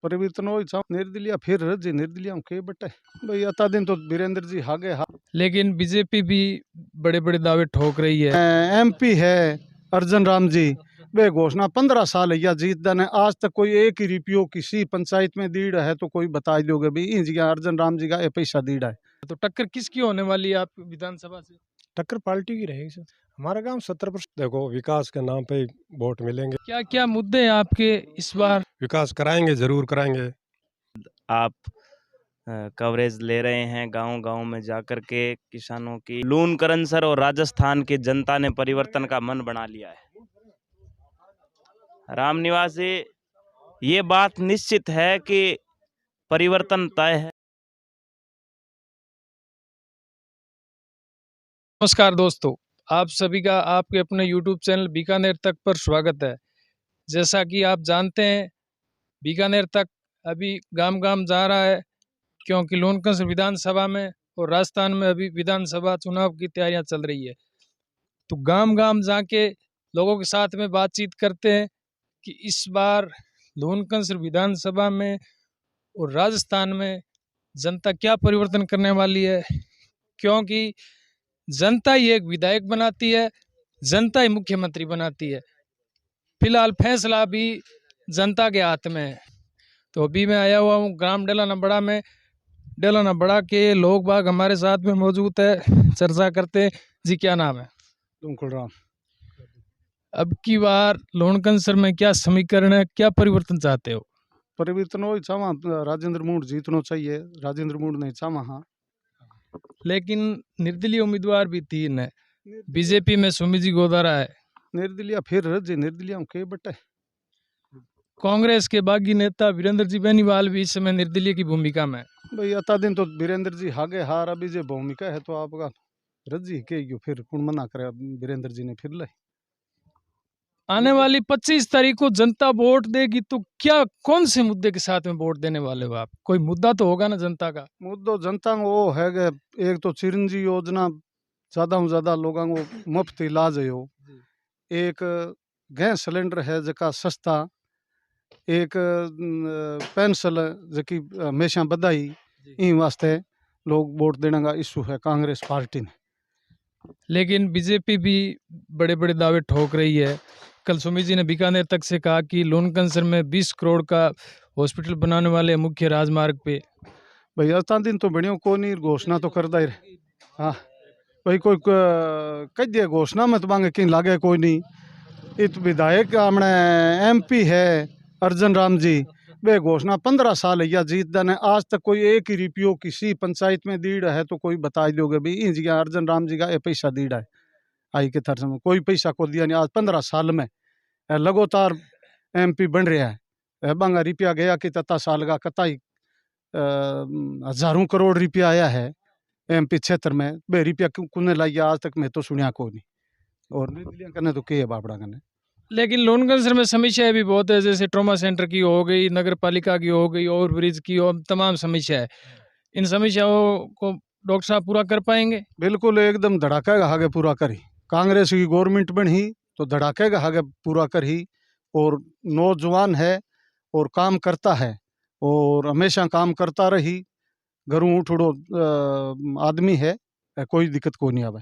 परिवर्तन हो निर्दलीय फिर रजी निर्दलीय के बटे भाई अता दिन तो वीरेंद्र जी हागे हा लेकिन बीजेपी भी बड़े बड़े दावे ठोक रही है। एमपी है अर्जन राम जी वे घोषणा 15 साल है या जीत दन है आज तक कोई एक ही रिपियो किसी पंचायत में दीड़ है तो कोई बता दोगे भी इन जी अर्जन राम जी का ये पैसा दीड़ है। तो टक्कर किसकी होने वाली है आप विधानसभा से? टक्कर पार्टी की रहेगी सर। हमारा गांव 70% देखो विकास के नाम पे वोट मिलेंगे। क्या क्या मुद्दे हैं आपके इस बार? विकास कराएंगे, जरूर कराएंगे। आप कवरेज ले रहे हैं गांव गांव में जाकर के किसानों की। लूनकरण सर और राजस्थान की जनता ने परिवर्तन का मन बना लिया है। राम निवासी, ये बात निश्चित है कि परिवर्तन तय है। नमस्कार दोस्तों, आप सभी का आपके अपने YouTube चैनल बीकानेर तक पर स्वागत है। जैसा कि आप जानते हैं, बीकानेर तक अभी गांव गांव जा रहा है, क्योंकि लूनकरण विधानसभा में और राजस्थान में अभी विधानसभा चुनाव की तैयारियां चल रही है। तो गांव गांव जाके लोगों के साथ में बातचीत करते हैं कि इस बार लूनकरण विधानसभा में और राजस्थान में जनता क्या परिवर्तन करने वाली है, क्योंकि जनता ही एक विधायक बनाती है, जनता ही मुख्यमंत्री बनाती है। फिलहाल फैसला भी जनता के हाथ में है। तो अभी मैं आया हुआ हूँ ग्राम डेलाना बड़ा में। डेलाना बड़ा के लोग बाग हमारे साथ में मौजूद है, चर्चा करते हैं। जी क्या नाम है? तुमकुल राम। अब की बार लूनकरण में क्या समीकरण है, क्या परिवर्तन चाहते हो? परिवर्तन हो चावा राजेंद्र मूड जीतना चाहिए, राजेंद्र मूड नहीं चावा हाँ। लेकिन निर्दलीय उम्मीदवार भी 3 है। बीजेपी में सुमित जी गोदारा है, निर्दलीय फिर रजी निर्दलीय के बटे। कांग्रेस के बागी नेता वीरेंद्र जी बेनीवाल भी इस समय निर्दलीय की भूमिका में है। भाई अता दिन तो वीरेंद्र जी हागे हार अभी जो भूमिका है तो आपका रजी के यो फिर कौन मना करे वीरेंद्र जी ने फिर ले। आने वाली 25 तारीख को जनता वोट देगी, तो क्या कौन से मुद्दे के साथ में वोट देने वाले हो आप? कोई मुद्दा तो होगा ना जनता का। मुद्दो जनता को वो है कि एक तो चिरंजी योजना ज्यादा से ज्यादा लोगों को मुफ्त इलाज है हो, एक गैस सिलेंडर है जका सस्ता, एक पेंशन जकी हमेशा बधाई, इन वास्ते लोग वोट देने का इशू है कांग्रेस पार्टी ने। लेकिन बीजेपी भी बड़े बड़े दावे ठोक रही है। कल सुमित जी ने बीकानेर तक से कहा कि लूनकरण में 20 करोड़ का हॉस्पिटल बनाने वाले मुख्य राजमार्ग पे। भाई अता दिन तो बढ़िया को नहीं घोषणा तो करदा ही रहे। हाँ भाई कोई कह दिया घोषणा में तो मांगे कहीं लागे कोई नहीं। इत विधायक हमने एमपी है अर्जन राम जी वे घोषणा 15 साल है या जीत दन है आज तक कोई एक ही रिपियो किसी पंचायत में दीड़ है तो कोई बता दोगे भी इन जी अर्जन राम जी का ये पैसा दीड़ है आई के थर में कोई पैसा को दिया नहीं। आज 15 साल में लगातार एमपी बन रहा है। बंगा रुपया गया कि तता साल का कताई हजारों करोड़ रुपया आया है एमपी क्षेत्र में। बे रुपया कुने लाइया आज तक मैं तो सुनिया को नहीं। और निर्दलीय करने तो के बापड़ा करने। लेकिन लूनकरण में समस्याएं भी बहुत है, जैसे ट्रॉमा सेंटर की हो गई, नगर पालिका की हो गई, ओवर ब्रिज की हो, तमाम समस्या है। इन समस्याओं को डॉक्टर साहब पूरा कर पाएंगे? बिल्कुल एकदम धड़ाका का आगे पूरा करी। कांग्रेस की गवर्नमेंट बनी तो धड़ाके का आगे पूरा करी और नौजवान है और काम करता है और हमेशा काम करता रही। घरों उठो आदमी है, कोई दिक्कत को नहीं आवे।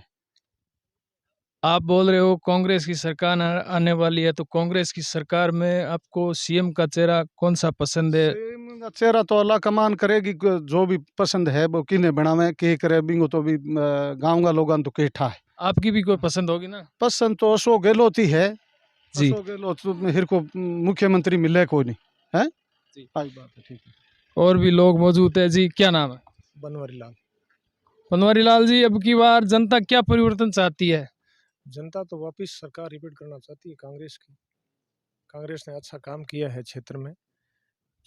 आप बोल रहे हो कांग्रेस की सरकार आने वाली है, तो कांग्रेस की सरकार में आपको सीएम का चेहरा कौन सा पसंद है? सीएम का चेहरा तो अल्लाह कमान करेगी, जो भी पसंद है वो किने बनावे के करे बिंगो तो भी गाँव का लोगों तो केठा है। आपकी भी कोई पसंद होगी ना? पसंद तो अशोक गहलोत ही है जी। अशोक गहलोत हिर को मुख्यमंत्री मिले कोई नहीं है जी। आई बात है ठीक है। और भी लोग मौजूद है। जी क्या नाम है? बनवारी लाल। बनवारी लाल जी, अब की बार जनता क्या परिवर्तन चाहती है? जनता तो वापस सरकार रिपीट करना चाहती है कांग्रेस की। कांग्रेस ने अच्छा काम किया है क्षेत्र में।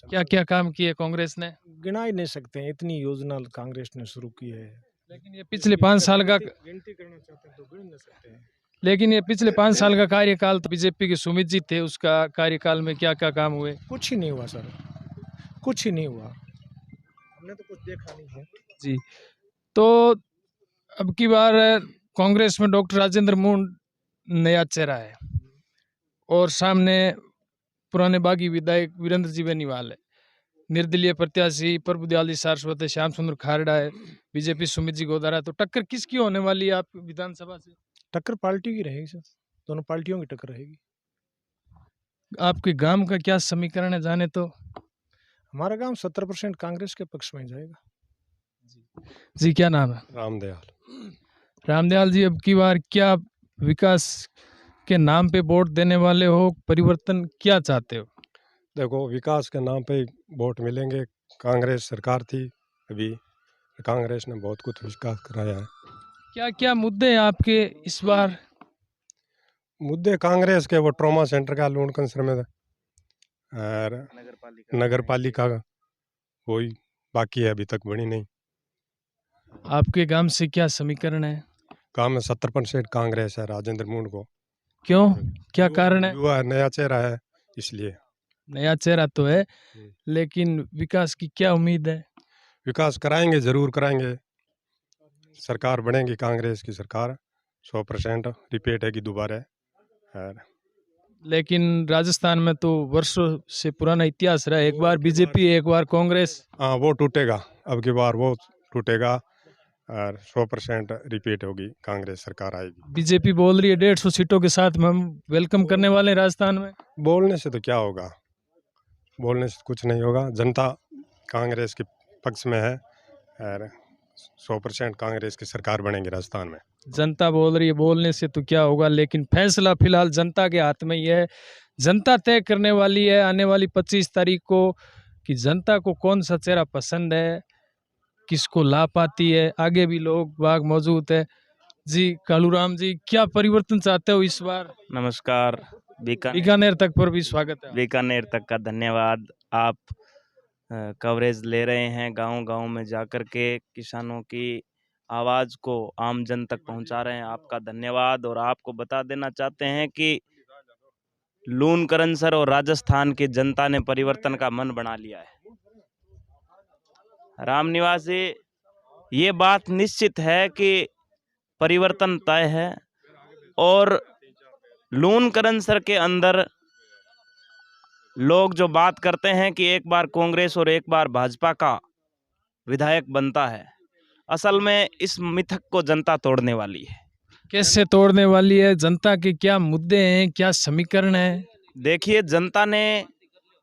क्या क्या काम किए कांग्रेस ने? गिना ही नहीं सकते हैं, इतनी योजना कांग्रेस ने शुरू की है। लेकिन ये पिछले 5 साल का गिनती करना चाहते हैं तो गिन नहीं सकते हैं। लेकिन ये पिछले 5 साल का कार्यकाल तो बीजेपी के सुमित जी थे, उसका कार्यकाल में क्या क्या काम हुए? कुछ ही नहीं हुआ सर, कुछ ही नहीं हुआ, हमने तो कुछ देखा नहीं है। जी, तो अब की बार कांग्रेस में डॉक्टर राजेंद्र मूड नया चेहरा है और सामने पुराने बागी विधायक वीरेंद्र जी बेनीवाल है। निर्दलीय प्रत्याशी प्रभुदयाल जी सारस्वत है, श्याम सुंदर खारड़ा है, बीजेपी सुमित जी गोदारा। तो टक्कर किसकी होने वाली है आप विधानसभा से? टक्कर पार्टी की रहेगी सर, दोनों पार्टियों की टक्कर रहेगी। आपके गांव का क्या समीकरण है जाने तो? हमारा गांव 70% कांग्रेस के पक्ष में जाएगा। जी क्या नाम है? रामदयाल। रामदयाल जी, अब की बार क्या विकास के नाम पे वोट देने वाले हो, परिवर्तन क्या चाहते हो? देखो, विकास के नाम पे वोट मिलेंगे। कांग्रेस सरकार थी अभी, कांग्रेस ने बहुत कुछ विकास कराया है। क्या क्या मुद्दे हैं आपके इस बार? मुद्दे कांग्रेस के वो ट्रॉमा सेंटर का लूण कंसर में और नगर पालिका का कोई बाकी है, अभी तक बनी नहीं। आपके गांव से क्या समीकरण है? गाँव में 70% कांग्रेस है, राजेंद्र मूंड को। क्यों, क्या कारण है? युवा नया चेहरा है इसलिए। नया चेहरा तो है, लेकिन विकास की क्या उम्मीद है? विकास कराएंगे, जरूर कराएंगे। सरकार बनेगी कांग्रेस की सरकार, 100% रिपीट है कि दोबारा। और लेकिन राजस्थान में तो वर्षों से पुराना इतिहास रहा है, एक बार बीजेपी एक बार कांग्रेस। हाँ, वो टूटेगा, अब की बार वो टूटेगा और 100% रिपीट होगी, कांग्रेस सरकार आएगी। बीजेपी बोल रही है 150 सीटों के साथ में हम वेलकम करने वाले हैं राजस्थान में। बोलने से तो क्या होगा, बोलने से कुछ नहीं होगा। जनता कांग्रेस के पक्ष में है और 100% कांग्रेस की सरकार बनेगी राजस्थान में। जनता बोल रही है, बोलने से तो क्या होगा, लेकिन फैसला फिलहाल जनता के हाथ में ही है। जनता तय करने वाली है आने वाली 25 तारीख को कि जनता को कौन सा चेहरा पसंद है, किसको लाभ पाती है। आगे भी लोग बाग मौजूद है। जी कालूराम जी, क्या परिवर्तन चाहते हो इस बार? नमस्कार। बीकानेर तक पर भी स्वागत है। बीकानेर तक का धन्यवाद। आप कवरेज ले रहे हैं, गांव-गांव में जाकर के किसानों की आवाज़ को आम जन तक पहुंचा रहे हैं, आपका धन्यवाद। और आपको बता देना चाहते हैं कि लूनकरण सर और राजस्थान की जनता ने परिवर्तन का मन बना लिया है। राम निवासी, ये बात निश्चित है कि परिवर्तन तय है और लूनकरण सर के अंदर लोग जो बात करते हैं कि एक बार कांग्रेस और एक बार भाजपा का विधायक बनता है, असल में इस मिथक को जनता तोड़ने वाली है। कैसे तोड़ने वाली है? जनता के क्या मुद्दे हैं, क्या समीकरण है? देखिए, जनता ने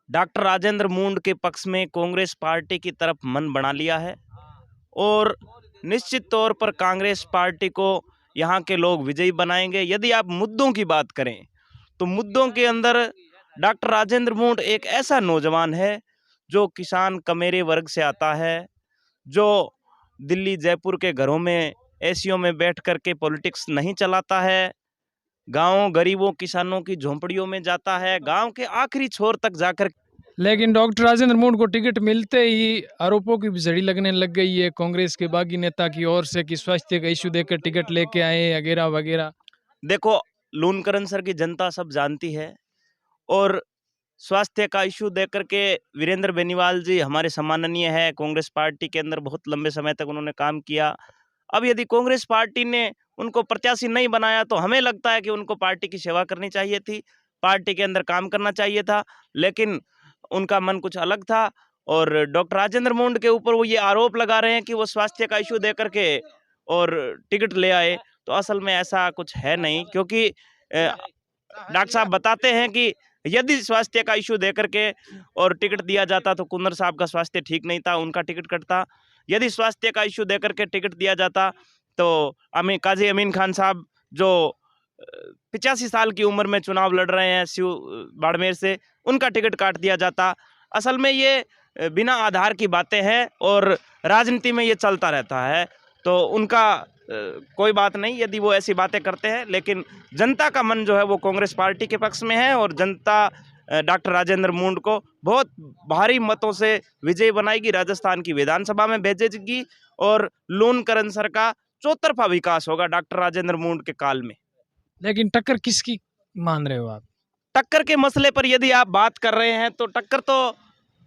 डॉक्टर राजेंद्र मूंड के पक्ष में कांग्रेस पार्टी की तरफ मन बना लिया है और निश्चित तौर पर कांग्रेस पार्टी को यहाँ के लोग विजयी बनाएंगे। यदि आप मुद्दों की बात करें तो मुद्दों के अंदर डॉक्टर राजेंद्र मूंड एक ऐसा नौजवान है जो किसान कमेरे वर्ग से आता है, जो दिल्ली जयपुर के घरों में एसियों में बैठ करके पॉलिटिक्स नहीं चलाता है, गाँव गरीबों किसानों की झोंपड़ियों में जाता है, गांव के आखिरी छोर तक जाकर। लेकिन डॉक्टर राजेंद्र मूंड को टिकट मिलते ही आरोपों की झड़ी लगने लग गई है कांग्रेस के बागी नेता की ओर से कि स्वास्थ्य का इश्यू देकर टिकट लेके आए वगैरह वगैरह। देखो, लूनकरण सर की जनता सब जानती है और स्वास्थ्य का इश्यू देकर के वीरेंद्र बेनीवाल जी हमारे सम्माननीय है, कांग्रेस पार्टी के अंदर बहुत लंबे समय तक उन्होंने काम किया। अब यदि कांग्रेस पार्टी ने उनको प्रत्याशी नहीं बनाया तो हमें लगता है कि उनको पार्टी की सेवा करनी चाहिए थी, पार्टी के अंदर काम करना चाहिए था, लेकिन उनका मन कुछ अलग था। और डॉक्टर राजेंद्र मूंड के ऊपर वो ये आरोप लगा रहे हैं कि वो स्वास्थ्य का इश्यू देकर के और टिकट ले आए, तो असल में ऐसा कुछ है नहीं, क्योंकि डॉक्टर साहब बताते हैं कि यदि स्वास्थ्य का इश्यू देकर के और टिकट दिया जाता तो कुंदर साहब का स्वास्थ्य ठीक नहीं था, उनका टिकट कटता। यदि स्वास्थ्य का इश्यू देकर के टिकट दिया जाता तो काजी अमीन खान साहब जो 85 साल की उम्र में चुनाव लड़ रहे हैं शिव बाड़मेर से, उनका टिकट काट दिया जाता। असल में ये बिना आधार की बातें हैं और राजनीति में ये चलता रहता है, तो उनका कोई बात नहीं यदि वो ऐसी बातें करते हैं, लेकिन जनता का मन जो है वो कांग्रेस पार्टी के पक्ष में है और जनता डॉक्टर राजेंद्र मूंड को बहुत भारी मतों से विजयी बनाएगी, राजस्थान की विधानसभा में भेजेगी और लूनकरण सर का चौतरफा विकास होगा डॉक्टर राजेंद्र मूंड के काल में। लेकिन टक्कर किसकी मान रहे हो आप? टक्कर के मसले पर यदि आप बात कर रहे हैं तो टक्कर तो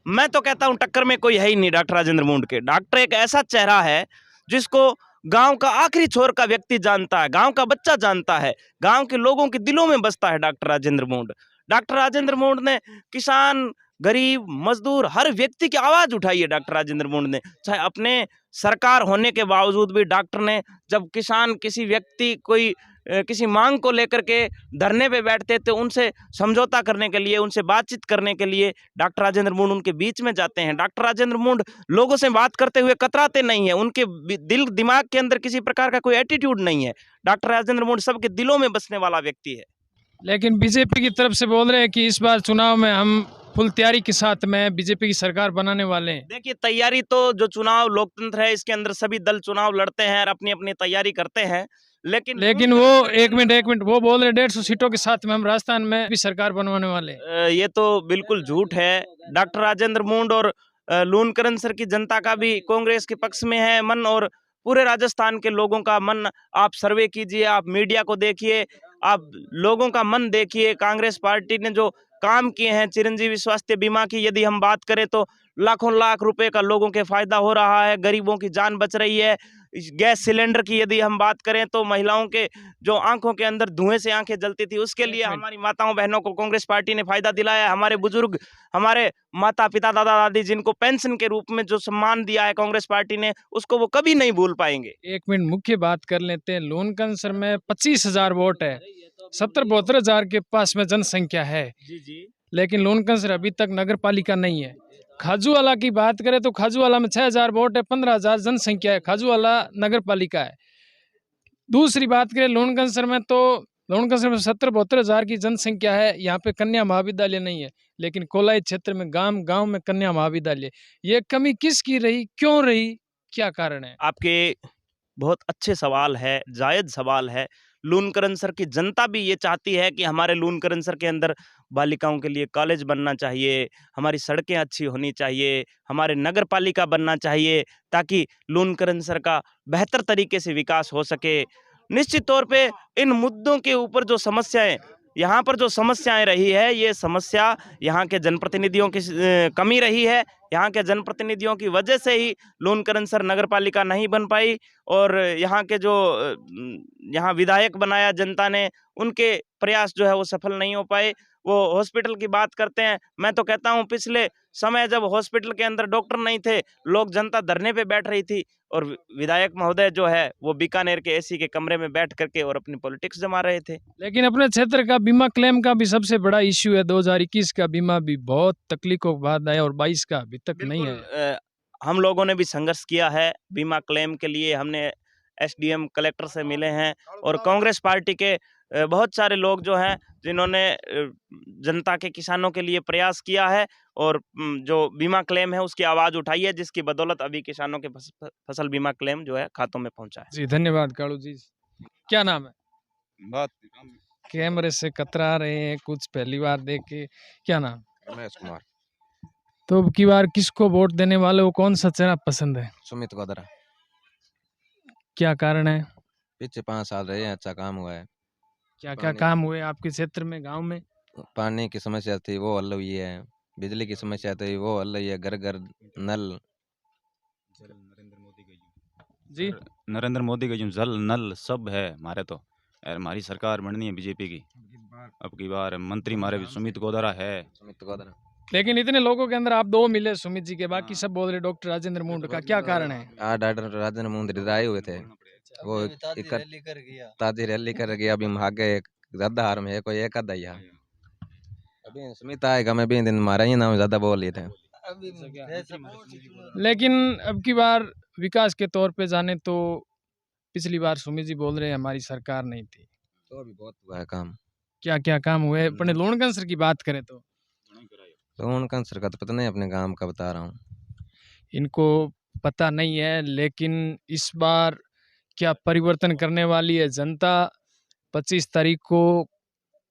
मैं तो कहता हूं टक्कर में कोई है ही नहीं डॉक्टर राजेंद्र मूंड के। डॉक्टर एक ऐसा चेहरा है जिसको गांव का आखिरी छोर का व्यक्ति जानता है, गांव का बच्चा जानता है, गांव के लोगों के दिलों में बसता है डॉक्टर राजेंद्र मूंड। डॉक्टर राजेंद्र मूंड ने किसान गरीब, मजदूर, हर व्यक्ति की आवाज उठाई है डॉक्टर राजेंद्र मूड ने। चाहे अपने सरकार होने के बावजूद भी डॉक्टर ने, जब किसान किसी व्यक्ति कोई किसी मांग को लेकर के धरने पे बैठते थे, उनसे समझौता करने के लिए, उनसे बातचीत करने के लिए डॉक्टर राजेंद्र मूड उनके बीच में जाते हैं। डॉक्टर राजेंद्र मूड लोगों से बात करते हुए कतराते नहीं है, उनके दिल दिमाग के अंदर किसी प्रकार का कोई एटीट्यूड नहीं है। डॉक्टर राजेंद्र मूड सबके दिलों में बसने वाला व्यक्ति है। लेकिन बीजेपी की तरफ से बोल रहे हैं कि इस बार चुनाव में हम फुल तैयारी के साथ में बीजेपी की सरकार बनाने वाले हैं। देखिए, तैयारी तो, जो चुनाव लोकतंत्र है, इसके अंदर सभी दल चुनाव लड़ते हैं और अपनी अपनी तैयारी करते हैं, लेकिन वो एक मिनट वो बोल रहे 150 सीटों के साथ में हम राजस्थान में भी सरकार बनवाने वाले हैं। ये तो बिल्कुल झूठ है। डॉक्टर राजेंद्र मूड और लूनकरण सर की जनता का भी कांग्रेस के पक्ष में है मन, और पूरे राजस्थान के लोगों का मन आप सर्वे कीजिए, आप मीडिया को देखिए, आप लोगों का मन देखिए। कांग्रेस पार्टी ने जो काम किए हैं, चिरंजीवी स्वास्थ्य बीमा की यदि हम बात करें तो लाखों लाख रुपए का लोगों के फायदा हो रहा है, गरीबों की जान बच रही है। गैस सिलेंडर की यदि हम बात करें तो महिलाओं के जो आंखों के अंदर धुएं से आंखें जलती थी, उसके लिए हमारी माताओं बहनों को कांग्रेस पार्टी ने फायदा दिलाया है। हमारे बुजुर्ग, हमारे माता पिता दादा दादी जिनको पेंशन के रूप में जो सम्मान दिया है कांग्रेस पार्टी ने, उसको वो कभी नहीं भूल पाएंगे। एक मिनट मुख्य बात कर लेते हैं। लूनकरण में 25,000 वोट है, 70-72 हजार के पास में जनसंख्या है, जी। लेकिन लूनकरण अभी तक नगर पालिका नहीं है। खाजूवाला की बात करें तो खाजूवाला में 6,000 वोट है, 15,000 जनसंख्या है, खाजूवाला नगर पालिका है। दूसरी बात करें लूनकरण में तो लूनकरण में 70-72 हजार की जनसंख्या है, यहाँ पे कन्या महाविद्यालय नहीं है, लेकिन कोलाई क्षेत्र में गांव गांव में कन्या महाविद्यालय। ये कमी किसकी रही, क्यों रही, क्या कारण है? आपके बहुत अच्छे सवाल है, जायज़ सवाल है। लूनकरण सर की जनता भी ये चाहती है कि हमारे लूनकरण सर के अंदर बालिकाओं के लिए कॉलेज बनना चाहिए, हमारी सड़कें अच्छी होनी चाहिए, हमारे नगर पालिका बनना चाहिए, ताकि लूनकरण सर का बेहतर तरीके से विकास हो सके। निश्चित तौर पे इन मुद्दों के ऊपर जो समस्याएं, यहाँ पर जो समस्याएं रही है, ये समस्या यहाँ के जनप्रतिनिधियों की कमी रही है। यहाँ के जनप्रतिनिधियों की वजह से ही लूनकरण सर नगर पालिका नहीं बन पाई, और यहाँ के जो यहाँ विधायक बनाया जनता ने, उनके प्रयास जो है वो सफल नहीं हो पाए। वो हॉस्पिटल की बात करते हैं, मैं तो कहता हूँ पिछले समय जब हॉस्पिटल के अंदर डॉक्टर नहीं थे, लोग जनता धरने पे बैठ रही थी, और विधायक महोदय जो है वो बीकानेर के एसी के कमरे में बैठ करके और अपनी पॉलिटिक्स जमा रहे थे। लेकिन अपने क्षेत्र का बीमा क्लेम का भी सबसे बड़ा इश्यू है। 2021 का बीमा भी बहुत तकलीफों के बाद आया और 22 का अभी तक नहीं है। हम लोगों ने भी संघर्ष किया है बीमा क्लेम के लिए। हमने एसडीएम कलेक्टर से मिले हैं, और कांग्रेस पार्टी के बहुत सारे लोग जो हैं जिन्होंने जनता के, किसानों के लिए प्रयास किया है, और जो बीमा क्लेम है उसकी आवाज़ उठाई है, जिसकी बदौलत अभी किसानों के फसल बीमा क्लेम जो है खातों में पहुंचा है। जी धन्यवाद कालू जी। क्या नाम है? बात कैमरे से कतरा रहे हैं कुछ, पहली बार देख के। क्या नाम? रमेश कुमार। तो अब की बार किसको वोट देने वाले हो, कौन सा चेहरा पसंद है? सुमित गोदरा। क्या कारण है? पीछे 5 साल रहे हैं, अच्छा काम हुआ है। क्या क्या काम हुए आपके क्षेत्र में, गांव में? पानी की समस्या थी वो हल हुई है, बिजली की समस्या थी वो हल हुई है, घर घर नल। जी नरेंद्र मोदी का जो जल नल सब है हमारे, तो यार हमारी सरकार बननी है बीजेपी की। अब की बार मंत्री हमारे सुमित गोदरा है। सुमित गोदरा। लेकिन इतने लोगों के अंदर आप दो मिले सुमित जी के, बाकी सब बोल रहे डॉक्टर राजेंद्र मूड का, क्या कारण है? डॉक्टर राजेंद्र मूड आए हुए थे, वो ताजी रैली कर गया। अभी हम आगे ज्यादा हार में है, कोई एक आधा ही है। अभी सुमित आएगा, मैं भी दिन मारा ही नाम ज्यादा बोल लिए थे। लेकिन अब की बार विकास के तौर पे जाने तो पिछली बार सुमित जी बोल रहे हैं हमारी सरकार नहीं थी, तो भी बहुत हुआ है काम। क्या क्या काम हुए? अपने लूणगंज सर की बात करें तो उनका सरकार तो पता नहीं, अपने काम का बता रहा हूँ। इनको पता नहीं है, लेकिन इस बार क्या परिवर्तन करने वाली है जनता 25 तारीख को।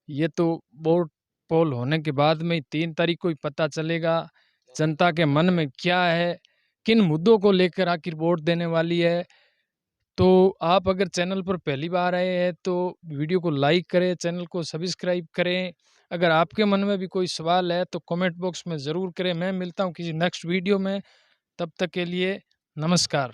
ये तो वोट पोल होने के बाद में 3 तारीख को ही पता चलेगा जनता के मन में क्या है, किन मुद्दों को लेकर आखिर वोट देने वाली है। तो आप अगर चैनल पर पहली बार आए हैं तो वीडियो को लाइक करें, चैनल को सब्सक्राइब करें। अगर आपके मन में भी कोई सवाल है तो कमेंट बॉक्स में ज़रूर करें। मैं मिलता हूँ किसी नेक्स्ट वीडियो में, तब तक के लिए नमस्कार।